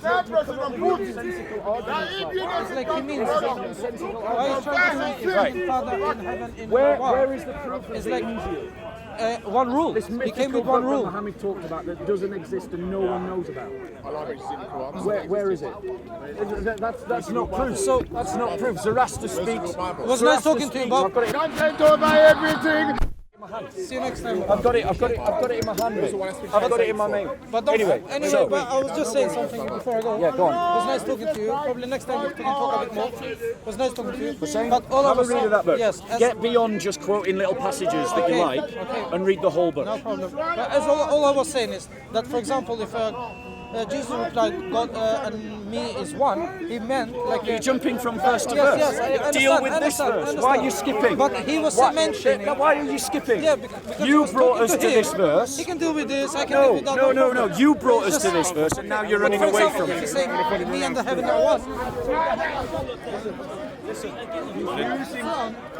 like he means why he's trying to say Right. Father in heaven in Where is the proof It's of like angel? one rule. This He came with one that rule. Muhammad talked about that doesn't exist and no one knows about. Where is it? That's not proof. So that's not proof. Zoroaster speaks. It was nice talking to you, Bob. Content over everything. See you next time. I've got it in my hand, mate. I've got it in my name. But don't, Anyway, but I was just saying something before I go. Yeah, go on. It was nice talking to you. Probably next time we can talk a bit more. It was nice talking to you. Saying, But all I have a was read saying, of that book. yes, Get beyond just quoting little passages that you Okay, like okay. and read the whole book. no problem. But as all I was saying is that, for example, if Jesus replied, God and me is one, he meant like You're jumping from verse to Yes, verse. yes, I understand, Deal with I this understand, verse. I Why are you understand. skipping? But he was mentioning. Why are you skipping? Yeah, because he you was brought talking us to him. this verse. He can deal with this. I can deal with that. No. problem. You brought us Just- to this verse, and now you're running For away example, from if you're it. saying me and the heaven are one.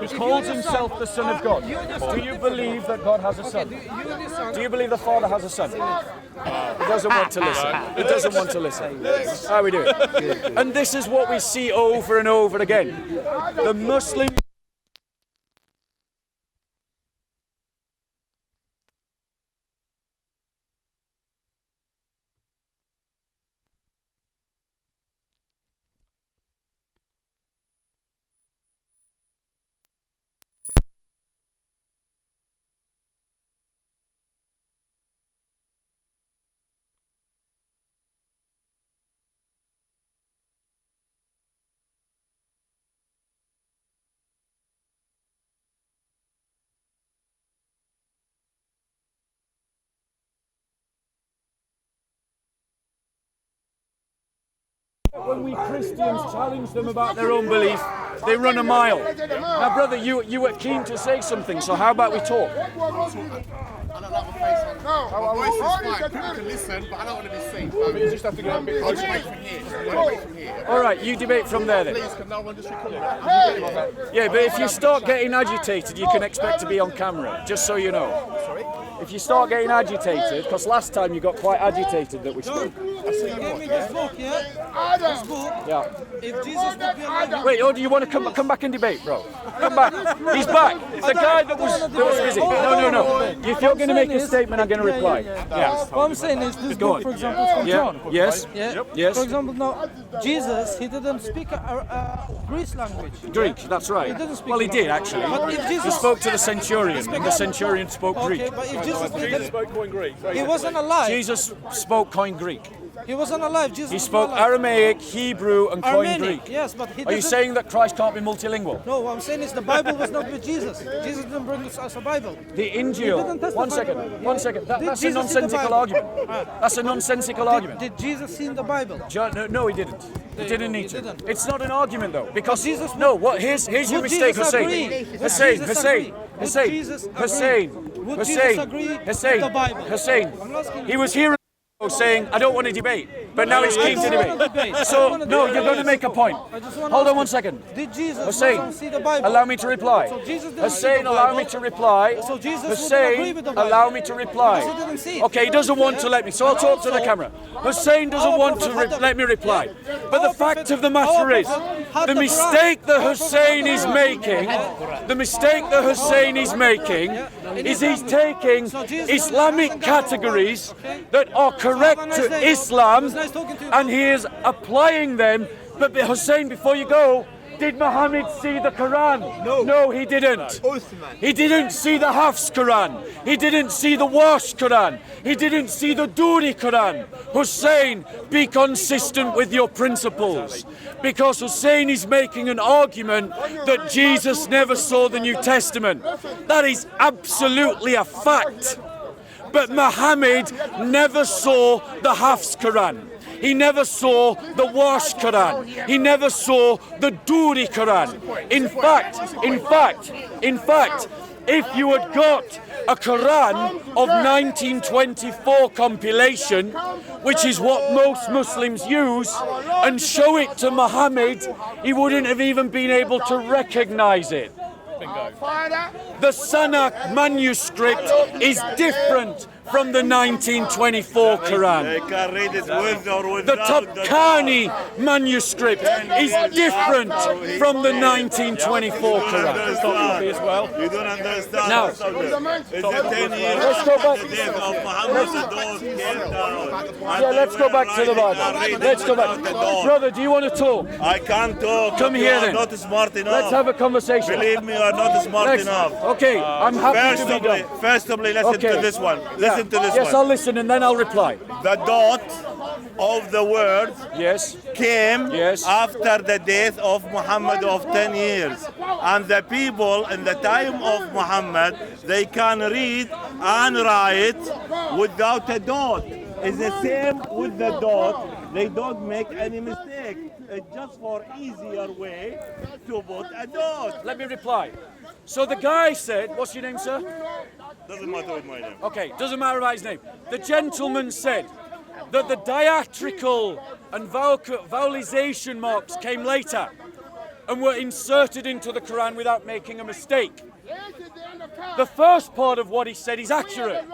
He calls himself the Son of God. Do you believe that God has a son? Do you believe the Father has a son? He doesn't want to listen. He doesn't want to listen. How are we doing? And this is what we see over and over again. The Muslim. When we Christians challenge them about their own belief, they run a mile. Now, brother, you were keen to say something, so how about we talk? I don't like my face on. No, my voice is fine. People can listen, but I don't want to be seen. You just have to get a bit. I'll just wait from here. All right, you debate from there then. Please, can no one just record it? Yeah, but if you start getting agitated, you can expect to be on camera, just so you know. Sorry? If you start getting agitated, because last time you got quite agitated that we spoke. Give me this book, yeah? This book. Yeah. If Jesus would be alive. Wait, do you want to come back and debate, bro? Come back. He's back. The guy that was busy. No. If you're going to make a statement, I'm going to reply. Yeah. What I'm saying is this Go book, on. for example, from Yeah. John. Yes. Yeah. Yes. For example, now Jesus, he didn't speak Greek language. Greek, that's right. He didn't speak Well, he Greek. did actually. But if He Jesus spoke to the centurion, and the centurion spoke Okay, Greek. but if Jesus didn't, Spoke Coin Greek. he wasn't alive. Jesus spoke Koine Greek. He wasn't alive. Jesus He was spoke not alive. Aramaic, Hebrew, and Koine Armenic, Greek. yes, but he Are you didn't. saying that Christ can't be multilingual? No, what I'm saying is the Bible was not with Jesus. Jesus didn't bring us a Bible. The Injil. didn't testify One second. about it. One second. Did That's a Jesus see the nonsensical Bible? argument. That's a nonsensical argument. Did Jesus see in the Bible? No, he didn't. He didn't need to. didn't. It's not an argument though, because Jesus would- no. What? Here's your Would mistake, Jesus Hussein. agree? Would Hussein. Jesus Hussein. agree? Would Hussein. Jesus agree? Hussein. Would Hussein. Jesus agree with Hussein. the Bible? Hussein. I'm asking He you. was here saying, "I don't want to debate," but now he's keen to I don't wanna debate. debate. I So don't wanna no, debate. you're going to make a point. I just wanna Hold on ask 1 you, second. Did Jesus Hussein, not see the Bible? allow me to reply. So Jesus didn't see Hussein, the allow Bible. me to reply. So Jesus wouldn't agree Hussein, with the Bible. allow me to reply. Because he didn't see it. Okay, he doesn't want to let me, so I'll talk to the camera. Hussein doesn't Our want to prophet had the- let me reply. But the Our fact prophet- of the matter our is, prophet had the the mistake Quran. that Our prophet Hussein had is the Quran. making, the mistake that Hussein is making, is he's taking So Jesus Islamic hasn't got- categories Okay. that are correct Have a nice to day. It Islam, was nice talking to you. and he is applying them. But Hussein, before you go, did Muhammad see the Quran? No, he didn't. He didn't see the Hafs Quran. He didn't see the Wash Quran. He didn't see the Duri Quran. Hussein, be consistent with your principles. Because Hussein is making an argument that Jesus never saw the New Testament. That is absolutely a fact. But Muhammad never saw the Hafs Quran. He never saw the Wash Quran. He never saw the Duri Quran. In fact, if you had got a Quran of 1924 compilation, which is what most Muslims use, and show it to Muhammad, he wouldn't have even been able to recognize it. The Sanakh manuscript is different from the 1924 Quran. They can read it with or The without Topkani manuscript is different from the 1924 Quran. You don't understand. Now, it's the 10 years let's go back. after the death of Muhammad, the doors came down. Yeah, let's go back to the Bible. Let's go back. Brother, do you want to talk? I can't talk. Come you here are then. not smart enough. Let's have a conversation. Believe me, you are not smart enough. Okay, I'm happy to be done. First of all, listen Okay. to this one. Listen to this Yes, one. I'll listen and then I'll reply. The dot of the word Yes. came Yes. after the death of Muhammad of 10 years. And the people in the time of Muhammad, they can read and write without a dot. It's the same with the dot. They don't make any mistake. It's just for easier way to put a dot. Let me reply. So the guy said, what's your name, sir? Doesn't matter with my name. Okay, doesn't matter about his name. The gentleman said that the diacritical and vowelization marks came later and were inserted into the Quran without making a mistake. The first part of what he said is accurate.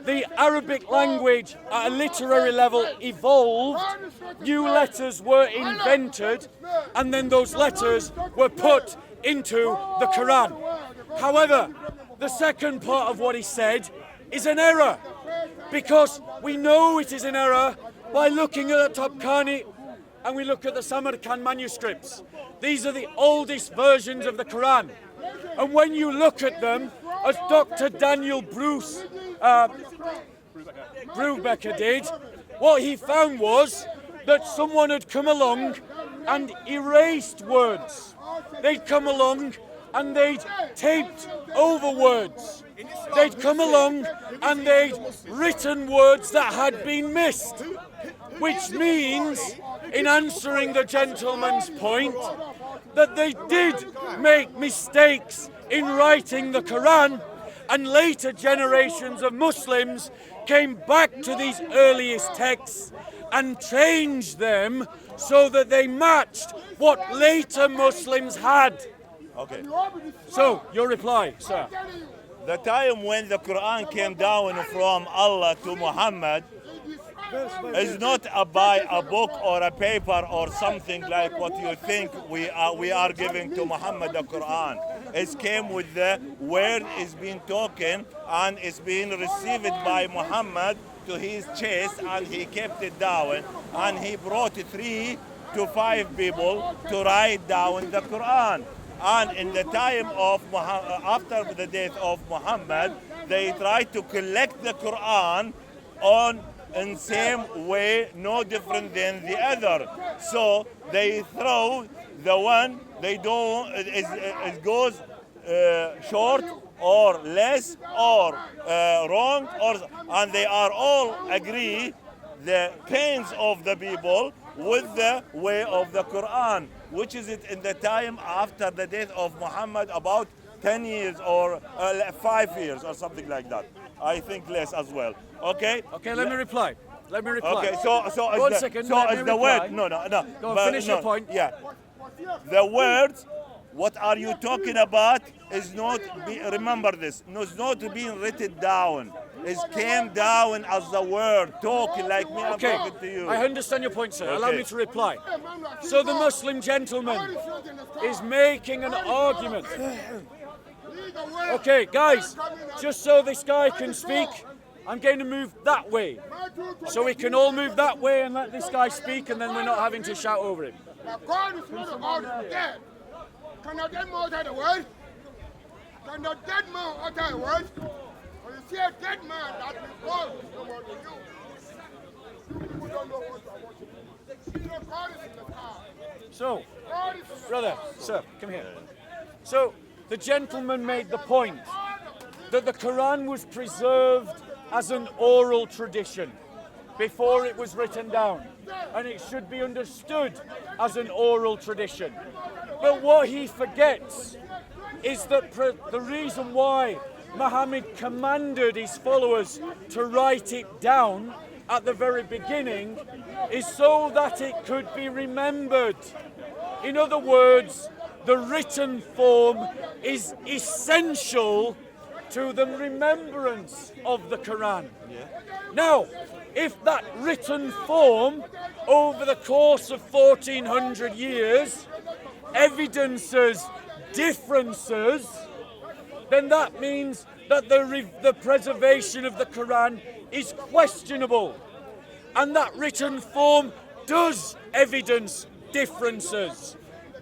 The Arabic language at a literary level evolved, new letters were invented, and then those letters were put into the Quran. However, the second part of what he said is an error, because we know it is an error by looking at the Topkani and we look at the Samarkand manuscripts. These are the oldest versions of the Quran. And when you look at them, as Dr. Daniel Brubaker did, what he found was that someone had come along and erased words. They'd come along and they'd taped over words. They'd come along and they'd written words that had been missed. Which means, in answering the gentleman's point, that they did make mistakes in writing the Quran, and later generations of Muslims came back to these earliest texts and changed them so that they matched what later Muslims had. Okay. So, your reply, sir. The time when the Quran came down from Allah to Muhammad is not by a book or a paper or something like what you think we are giving to Muhammad the Quran. It came with the word is being talking and it's being received by Muhammad to his chest, and he kept it down, and he brought 3 to 5 people to write down the Quran. And in the time of after the death of Muhammad, they tried to collect the Quran in same way, no different than the other. So they throw the one they don't. It goes short or less or wrong, and they are all agree the pains of the people with the way of the Quran, which is it in the time after the death of Muhammad, about 10 years or 5 years or something like that. I think less as well. Okay. Okay, let me reply. Okay, so One is second, so let is me the reply. word no. Go on, But finish your point. Yeah. The words, what are you talking about, is not remember this, it's not being written down. It came down as the word, talking like me. I'm talking to you. I understand your point, sir. Allow Okay. me to reply. So the Muslim gentleman is making an argument. Okay, guys, just so this guy can speak, I'm going to move that way. So we can all move that way and let this guy speak, and then we're not having to shout over him. God is not about dead. Can a dead man utter the word? Can a dead man utter the word? When you see a dead man, that is God is the word with you. You people don't know what you're watching. You know, God is in the car. So, God is in the brother, sir, come here. So, the gentleman made the point that the Quran was preserved as an oral tradition before it was written down, and it should be understood as an oral tradition. But what he forgets is that the reason why Muhammad commanded his followers to write it down at the very beginning is so that it could be remembered. In other words, the written form is essential to the remembrance of the Quran. Now, if that written form over the course of 1400 years evidences differences, then that means that the preservation of the Quran is questionable. And that written form does evidence differences.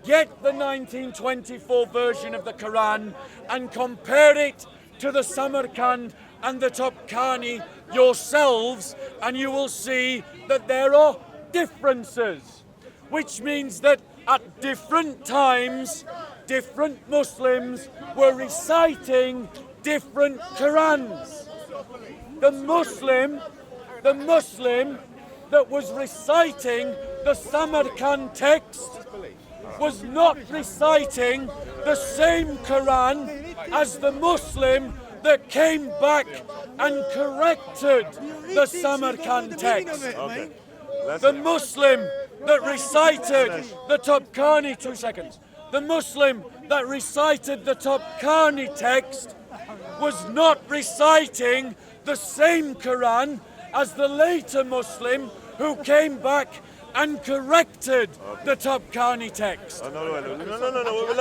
Get the 1924 version of the Quran and compare it to the Samarkand and the Topkani yourselves, and you will see that there are differences, which means that at different times, different Muslims were reciting different Qurans. The Muslim that was reciting the Samarkand text was not reciting the same Quran as the Muslim that came back and corrected the Samarkand text. Okay. The Muslim that recited the Topkani, 2 seconds. The Muslim that recited the Topkani text was not reciting the same Quran as the later Muslim who came back and corrected the Topkani text. No.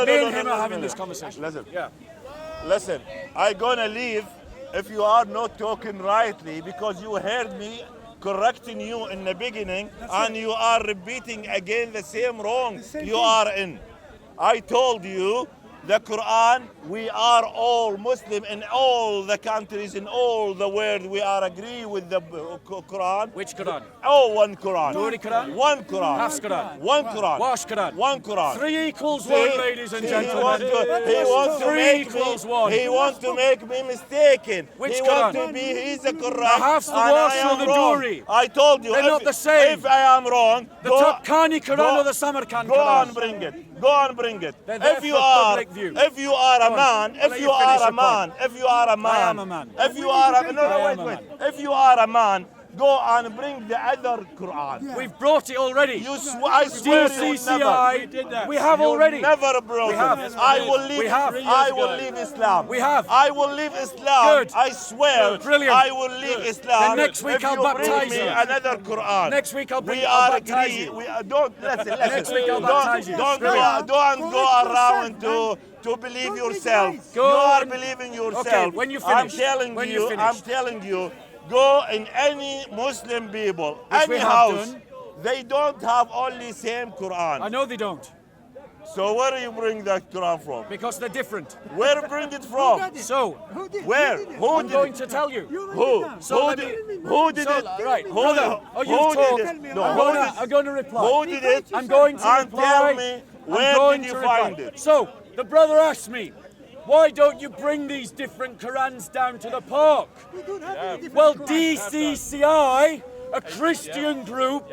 Me and him are having this conversation. Listen. Yeah. Listen, I'm gonna leave if you are not talking rightly, because you heard me correcting you in the beginning and you are repeating again the same wrong you are in. I told you the Quran, we are all Muslim in all the countries, in all the world. We are agree with the Quran. Which Quran? Oh, one Quran. Duri Quran? One Quran. Hafs Quran? One Quran. Wash Quran? One Quran. 3 equals See? 1, ladies and See, gentlemen. He wants to 3 make equals me, 1. He wants to make me mistaken. Which he wants Quran? to be, he's a correct. The Hafs, the and Wash, I or am the wrong. Duri? I told you. They're if, not the same. If I am wrong, The go, Topkani Quran go, or the Samarkand go Quran? and bring it. Go and bring it. They're there If you for are, public view. if you are a Go on. man, I'll if let you you finish are a your man, point. if you are a man, I am a man. If you are a no, I no, am a wait. man. If you are a man, go and bring the other Quran. We've brought it already. I swear you will DCCI, we have You already. never brought We have. it. I will leave. We have. I will leave Islam. We have. I will leave Islam. Good. I swear. Brilliant. I will leave Islam. Then next week if I'll you baptize bring me you. another Quran. Next week I'll We I'll are baptize agree. you. We don't listen. Next week I'll baptize you. Don't Brilliant. go around to believe yourself. Go You are and- believing yourself. Okay, when you I'm finish. telling When you. you finish. I'm telling you. Go in any Muslim people, Which we any have house. done. They don't have only same Quran. I know they don't, So where do you bring that Quran from? because they're different. Where bring it from? So, Where? Who I'm did going it? to tell you. Who? So Who let did? me- Who did So, it? right, Who brother, did- oh, you who talk. did it? No, I'm who gonna- did it? I'm going to reply. Who did it? I'm going to And reply. tell me I'm where going did to you reply. find it? So, the brother asked me, why don't you bring these different Qurans down to the park? Well, DCCI, a Christian group,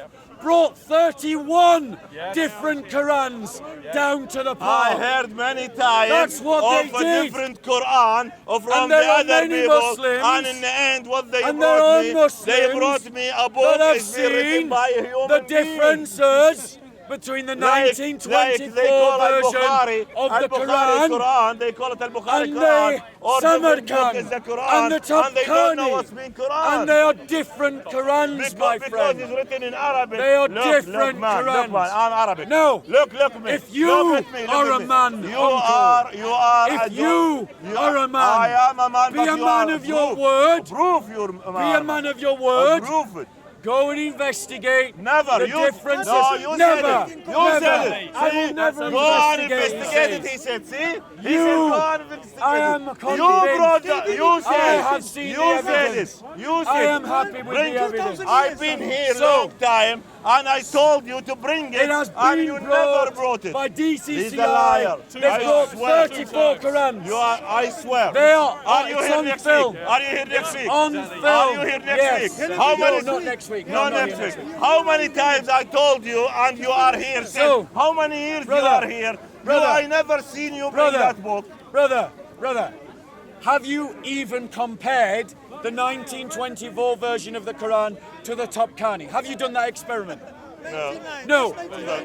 brought 31 different Qurans down to the I park. heard many times That's what of they a did. different Quran from And the there are other many people, Muslims, and in the end, what they and there brought are me, Muslims they brought me a book that have is written seen by a human the being. differences between the Like 1924 they call version Al-Bukhari, of the Al-Bukhari Quran They call it Al-Bukhari and Quran. the Or different book Samarkand is the Quran, and the and they don't know Topkani, what's been Quran. and they are different Qurans, my because friend. it's written in Arabic. They are look, different look, man, Qurans. Look, man, I'm Arabic. No. Look me. If you look at me, look are at a me. man, you uncle, are. if you are a man, I am a man. be but a you man are of your proof. word. Proof you're a man. Be a man of your word. Proof it. Go and investigate Never. the You, differences. no, you never. said it. You never. said it. I will See? never Go and investigate. investigate it, he he says. said. See? He You- said go and investigate I it. am You convinced. brought the, you I said have it. seen You the said evidence. it. You said I am it. happy with Bring the it. evidence. I've been here So- long time and I told you to bring it, It has and you been never brought it. by He's DCCI. a liar. They I brought swear. 34 Qurans. You are, I swear. They are. you It's here on next film. week? Are you here next week? On film. Are you here next Yes. week? How many? No, not next week. No, Not not next here week. next week. How many times I told you and you are here since? So, how many years brother, you are here? brother, I never seen you bring brother, that book. Brother, have you even compared the 1924 version of the Quran to the Topkani? Have you done that experiment? No,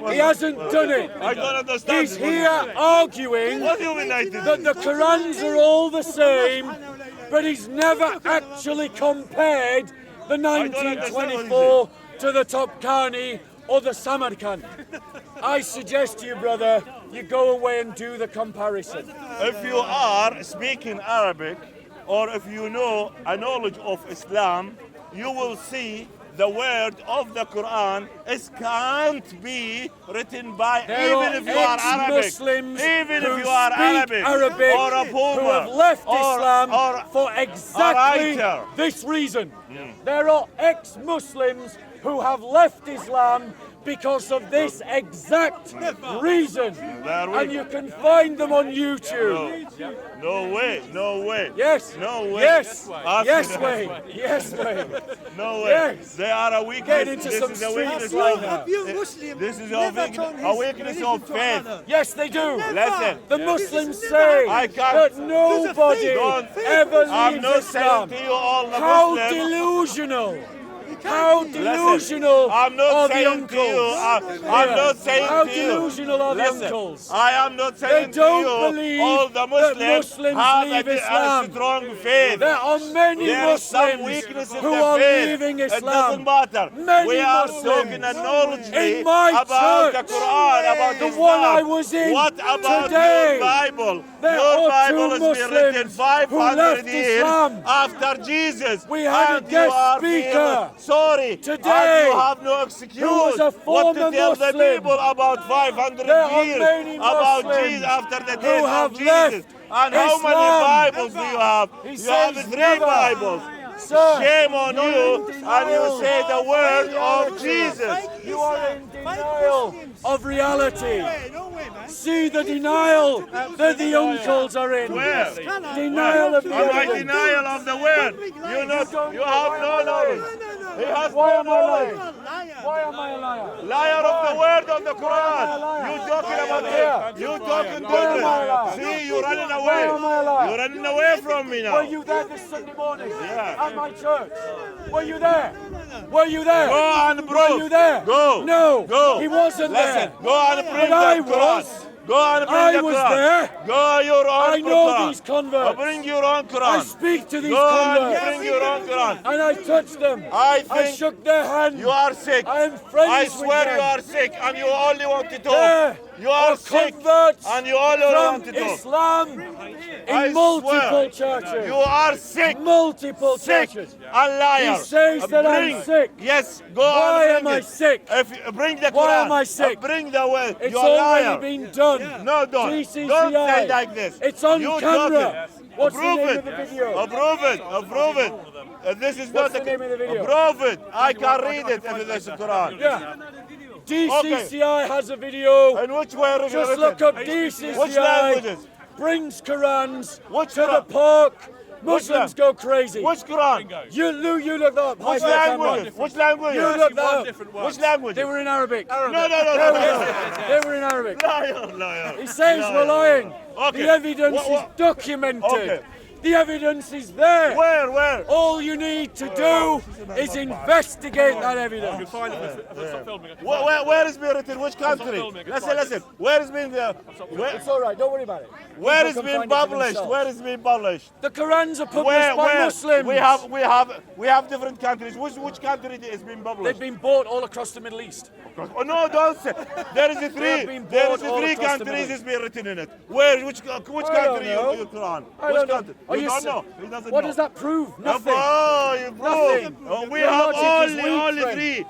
he hasn't done it. I don't understand. He's here arguing What do you mean I did? that the Qurans are all the same but he's never actually compared the don't understand what he 1924 to the Topkani or the Samarkand. I suggest to you, brother, you go away and do the comparison. If you are speaking Arabic, or if you know a knowledge of Islam, you will see the word of the Quran can't be written by, There even if you are Arabic, ex-Muslims even who if you are speak Arabic or a who have Puma, left or Islam for exactly writer. this reason. There are ex-Muslims who have left Islam because of this exact reason. There we And go. you can find them on YouTube. No way, no way. Yes. No way. Yes. Ask Yes, them. Wayne. Yes, Wayne. No way. Yes. They are a weakness. Get into This some is a street weakness slang of now. Have you Muslim This is never a turned his weakness of religion to faith. another? Yes, they do. Listen. The Muslims This say never I can't- that nobody Don't- ever I'm leaves not Islam. saying to you all the How Muslims. delusional! How delusional I'm not are the saying to you. uncles? I'm Yeah. not saying How to you. delusional are the Listen, uncles? I am not saying to don't you believe all the that Muslims Muslims have leave a Islam. strong faith. There are many There is some Muslims weakness in who the are faith. leaving It Islam. doesn't matter. Many we are Muslims. talking knowledgeably In my about church, the Quran, about the Islam. one I was in What about today, your Bible? there Your are Bible two has been written Muslims who 500 left years Islam. after Jesus. We had a and guest you are speaker sorry. today And you have no excuse who was a what to former tell the Muslim. people about 500 There are years many about Muslims Jesus after the who death have of Jesus. left And how many Islam. Bibles do you have? He You have says 3 never. Bibles. Sir, Shame on you're you, in and you denial say the word of reality. Jesus. You are in denial of reality. No way, man. See the denial that the uncles are in. Where? Denial of the Am I evidence. denial of the word? You have no knowledge. He has Why no am I lying? knowledge. Why am I a liar? Liar of the word of the Why am I a Quran. liar? You talking about Yeah. it. You talking Why am I a different. liar? See, you're running Why away. am I a liar? You're running away from me now. Were you there this Sunday morning Yeah. at my church? Were you there? Were you there? Go and Were prove. you there? Go. No. Go. He wasn't Listen. there. Go and bring But I the Quran. was. Go and bring I the was Quran. there. Go your own I know Quran. these converts. Bring your own Quran. I speak to these Go and converts. bring your own Quran. And I touched them. I I think shook their hand. you are sick. I am friends I with swear them. you are sick and you only want to There talk. You are are sick converts and you only want to from talk. Islam I in multiple swear, churches. You are sick. Multiple Sick churches. and liar. He says that I'm Bring- sick. Yes, go Why and am bring I it. sick? If you bring the Quran, Why am I sick? Bring the way. It's You are already liar. been done. No, don't. GCCI. Don't say like this. It's on You camera. talking. What's the Approve name it. of the video? Approve it. Approve it. This is What's not the name of the video? Approve it. I can read it if it's the Quran. Yeah. DCCI has a video. And which way is it Just written? look up Which DCCI. languages? Brings Qurans Which to the Quran? park. Muslims Which go crazy. Which Quran? You look that up. Which Hi, Stefan. language? Which language? You look that up. Which language? They were in Arabic. No, no, no, no, no. They were in Arabic. Liar, liar. He says Liar. we're lying. Okay. The evidence What- is documented. Okay. The evidence is there. Where? All you need to do is investigate that evidence. Where is being written? Which country? Listen. Where is being It's all right. Don't worry about it. where is People can being find it for published? themselves. Where is being published? The Qurans are published by Muslims. We have different countries. Which country is being They've published? been bought all across the Middle East. Oh no, don't say. There is a They've three. been There is bought all three across the countries Middle is being written in it. Where? Which I don't country know. you Quran? I Which don't know. country? Are You you don't se- know. He doesn't What know. does that prove? Nothing. Oh, you Nothing. prove. Oh, we Your have logic is weak, only friend. three.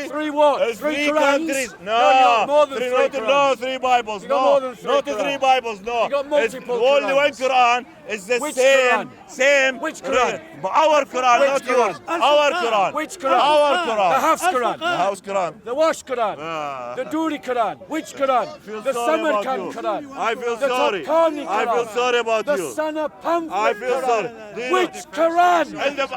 Three what? Three Qurans? countries. No, you got more than three, three not, Qurans. no, three Bibles. You got no, more than three not Qurans. three Bibles. No, You got multiple it's only one Qurans. Quran. It's the Which same. Quran? Same. Which Quran? But our Quran, Which not Quran? yours. Our Quran. Which Quran? Our The Quran. Hafs Quran. The house Quran. The Wash Quran. Ah. The Duri Quran. Which Quran? Feel The sorry about Samarkand you. Quran. I feel The sorry. Topkani I feel Quran. sorry about The you. Sana Pamphlet I feel Quran. sorry. Do you Which know- Quran? And the,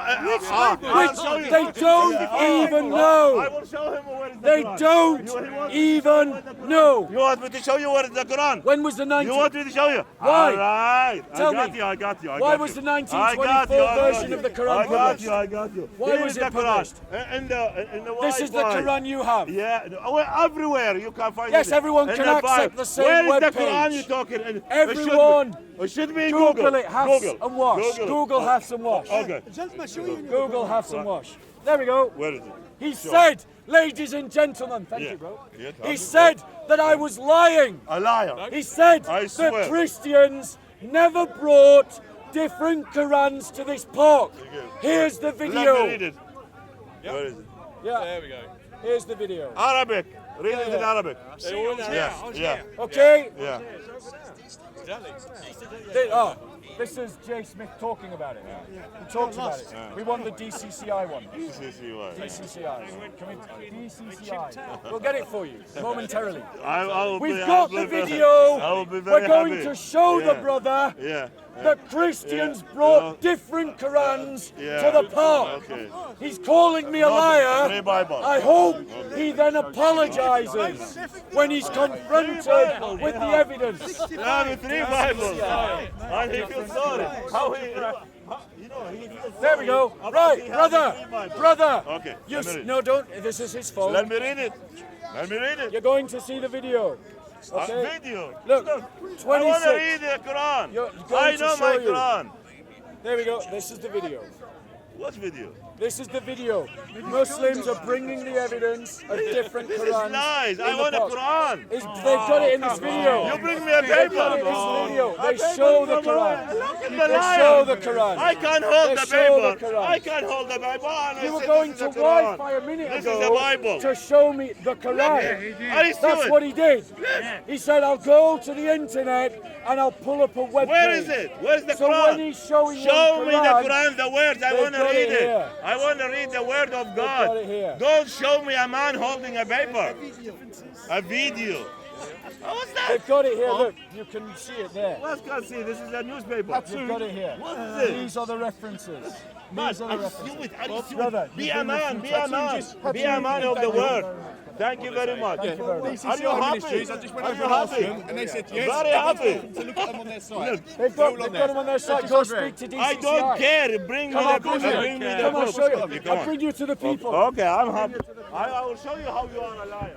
Which they don't even know know. I will show him where is the They Quran. don't You want even know. You want me to show you where is the Quran? When was the You 19th? want me to show you? Why? All right. Tell I got me. you. I got you. I Why got was you. the I 1924 got you, I got version you. of the Quran I got published? you. I got you. Why Here was is it the Quran. published? In the This is the Wi-Fi. Quran you have. Yeah, well, everywhere you can find Yes, it. everyone In can the access Bible. the same Where is web the page. Quran you talking? Everyone, It should be in Google Google. it, Hafs Google. and wash. Google Hafs and wash. Okay. Google Hafs and wash. There we go. Where is it? He said, ladies and gentlemen, thank Yeah. you, bro. Yeah, tell He me. said that I was lying. A liar. He said I that swear. Christians never brought different Qurans to this park. Here's the Let video. me read it. Where is it? Yeah. There we go. Here's the video. Arabic. Read it in Yeah. Arabic. Yeah. Yeah. Okay. Yeah. This is Jay Smith talking about it. He talks about it. We want the DCCI one. DCCI. Can we DCCI? We'll get it for you momentarily. I will We've be, got the video. I will be very We're going happy. to show the Yeah. brother Yeah. that Christians Yeah. brought different Qurans Yeah. to the park. Okay. He's calling me a Not liar. three Bibles. I hope he then apologizes when he's confronted with the evidence. Yeah, with 3 Bibles. And he feels sorry. How he, you know, he feels sorry. There we go. About Right, he has 3 brother. Bibles. Brother. Okay, You let me read. no, don't. This is his phone. Let me read it. Let me read it. You're going to see the video. Okay. Video. Look, I want to 26. read the Quran. You're going I to know show my you. Quran. There we go. This is the video. What video? This is the video. Muslims are bringing the evidence of different This is Qurans. nice. in I the want a park. Quran. They've got it in this video. You bring me a They've got it paper. in this video. A They paper show the from Quran. Look at the They liar. show the Quran. I can't hold They the show the paper. Quran. I can't hold the Bible. And I You were said, going this to is the Quran. Wi-Fi a minute This ago is the Bible. to show me the Quran. I see That's it. what he did. He said, I'll go to the internet and I'll pull up a web Where page. is it? Where's the So Quran? when he's showing you Show the me the Quran, Quran, the words. I they've want to got read it it. here. I want to read the word of got God. it here. Don't show me a man holding a paper. A video. Oh, what's that? They've got it here. Look, you can see it there. What can see? This is a newspaper. You've got it here. What is it? These are the references. Man, These are I the see references. it. I see Brother, it. Be you've a been man. Be a refused. man. Be a man of the word. Thank you very much. Thank you very much. Are you happy? Are you happy? And they said yes. Very happy. To look at them on their site. They've got them on their site. Go speak to DCCI. I don't care. Bring me Come on, the book. Bring me the Come on, book. show you. Okay, come I'll on. bring you to the people. Okay, I'm happy. I will show you how you are a liar.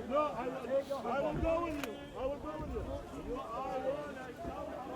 No, I will go with you. I will go with you. You are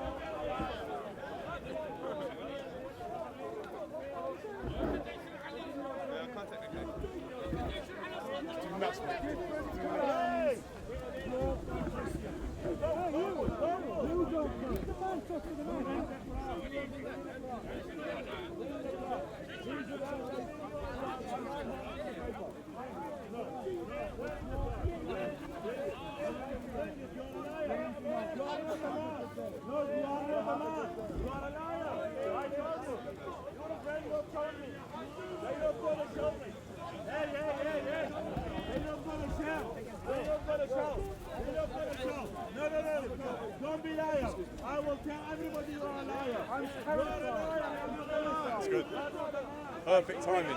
Don't be liar. I will tell everybody you are a liar. That's good. Perfect timing.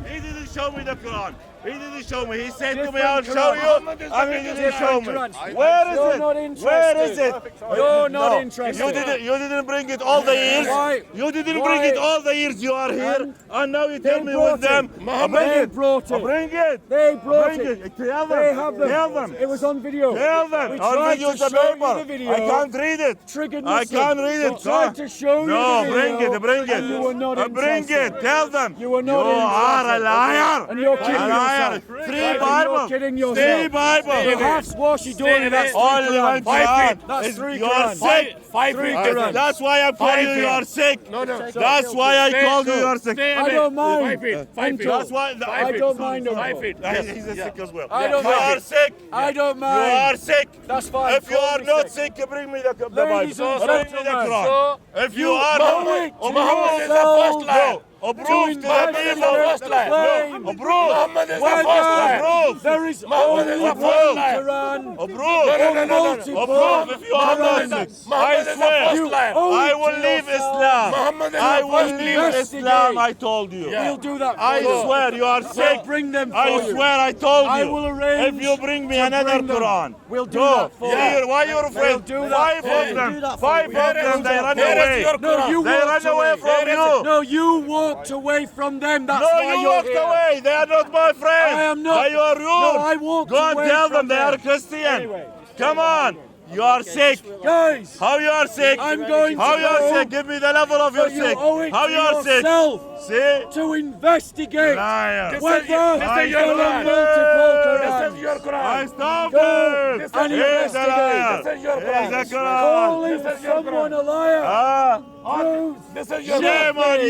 He didn't show me the Quran. He didn't show me. He said to me, I'll show you. And he didn't show me. Where is You're it? not interested. Where is it? You're not No. interested. You didn't bring it all the years. Why? You didn't Why? bring it all the years you are here. And now you tell me brought with them. it. Bring They it. brought it. Bring it. They brought Bring it. it. Tell them. They have them. Tell them. It was on video. Tell them. We I'll tried video to the show you paper. the video. I can't read it. Triggered I Muslim. can't read it. We tried to show you No, the bring video, it. Bring it. and you were not Bring interested. it. Tell them. You were not You are a interested. liar. And you're A kidding liar. liar. 3 You're Bible. kidding 3 yourself. Bible. The half Washidori, that's 3 Only one Quran. Quran. That's It's- 3 You are Quran. sick. 3 Quran. That's why I told you you are sick. No. That's why I told you you are sick. I don't mind. 5 feet. 5 feet. That's why I don't mind. 5 feet. He's sick as well. I don't You mind. are sick. I don't You mind. are sick. That's fine. If you are Totally not sick, bring me the Bible. Ladies and Bring me the gentlemen, Quran. If you are Muhammad not, Muhammad is the first line. Approve To to the investigate people. the claim. Approve. Muhammad is the Whether first line. Approve. there is Muhammad is only the one first line. Quran Approve. or multiple Approve. If you are not Qurans. sick, I Muhammad is the swear. first You line. owe I it will to leave yourself. Islam. Muhammad is I the will first leave investigate. Islam, I told you. We'll do that for I you. swear, you are We'll sick. bring them for I you. swear, I told you. I will arrange If you bring me to another bring them. Quran, We'll do go. that for Yeah. you. Why you're afraid? We'll do that 5 for of you. them. Do that for 5 you. of them. They ran Here is away. your No, you They walked ran away from you. No, you walked away from them. That's No, why you you're walked here. away. They are not my friends. I am not. They are rude. No, I walked Go and away tell from them they are them. Christian. Anyway. Come on. You are sick. Guys, How you are sick? I'm going How to you are go, sick? Give me the level of your but you sick. owe it How to you are sick? yourself See? to investigate Liar. whether This is your there are Quran. multiple This Qurans. is your I Quran. stopped Go him. and He's a investigate. liar. This is your He's Quran. a Quran. Calling This is your someone Quran. a liar Ah. proves This is your Shame Quran. on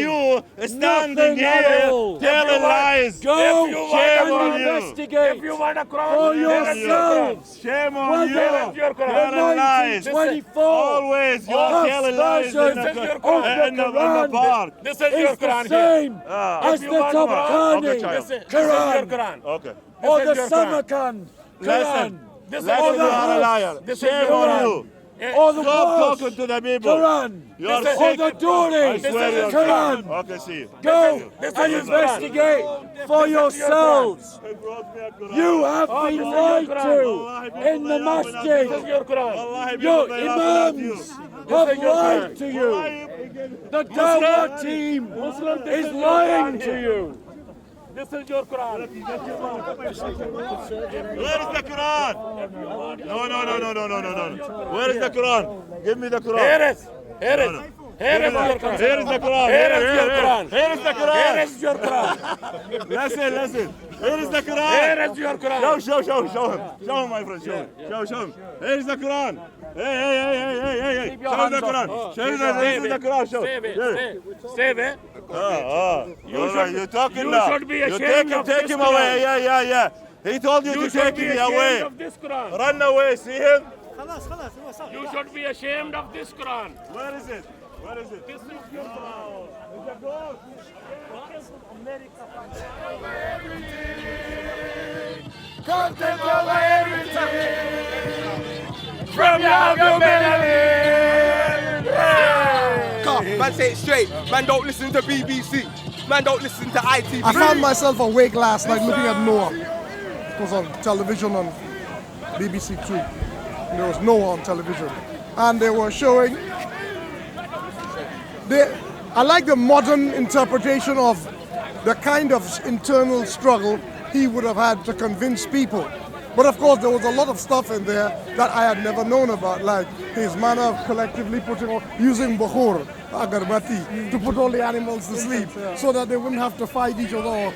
you standing Nothing at here all. telling lies. Go If you want Shame on and you. investigate If you want a Quran, for here is your Quran. yourselves Shame on whether you. your Quran. the Telling lies. 1924 Always you are telling lies in version This is your of Quran. the the Quran park. This is your is the Quran here. same as If the you want Quran, Tabkhani okay, child. This is your Quran Quran. Okay. or This the is your Quran. Samarkand Listen. Quran This is Listen, or you the are a Hafs liar. This is Shame your on Quran. you. or the Stop Warsh talking to the people. Quran You are This is- or sick. the I Duri swear you are Quran. sick. Okay, see you. Go This is and your investigate for yourselves. He brought me a Quran. You have this been is lied your to Quran. in the Wallahi, masjid. This is your Quran. Wallahi, Your people, they laugh at you. imams have your lied Quran. to Why you. you begin- The Dawah team is lying to you. This is your Quran. Where is the Quran? No. Where is the Quran? Give me the Quran. Here is. Here is. Here is your Quran. Here is the Quran. Here is your Quran. Here is the Quran. Here is your Quran. Listen. Here is the Quran. Here is your Quran. Show him. Show him, my friend. Show him. Here is the Quran. Hey. Keep your Show him the hands Quran. off. Show him this is the Quran. Show. Save it. Here. Save it. You're talking you now. should be You ashamed of take this him away. Quran. Yeah. He told you You to should take be me ashamed away. of this Quran. Run away. See him? You should be ashamed of this Quran. Where is it? This is your Quran. Can't take away everything From your humility. Man, say it straight. Man, don't listen to BBC. Man, don't listen to ITV. I found myself awake last night looking at Noah. It was on television on BBC Two. There was Noah on television. And they were showing... I like the modern interpretation of the kind of internal struggle he would have had to convince people. But of course, there was a lot of stuff in there that I had never known about, like his manner of collectively using bahur, agarbati, to put all the animals to sleep so that they wouldn't have to fight each other or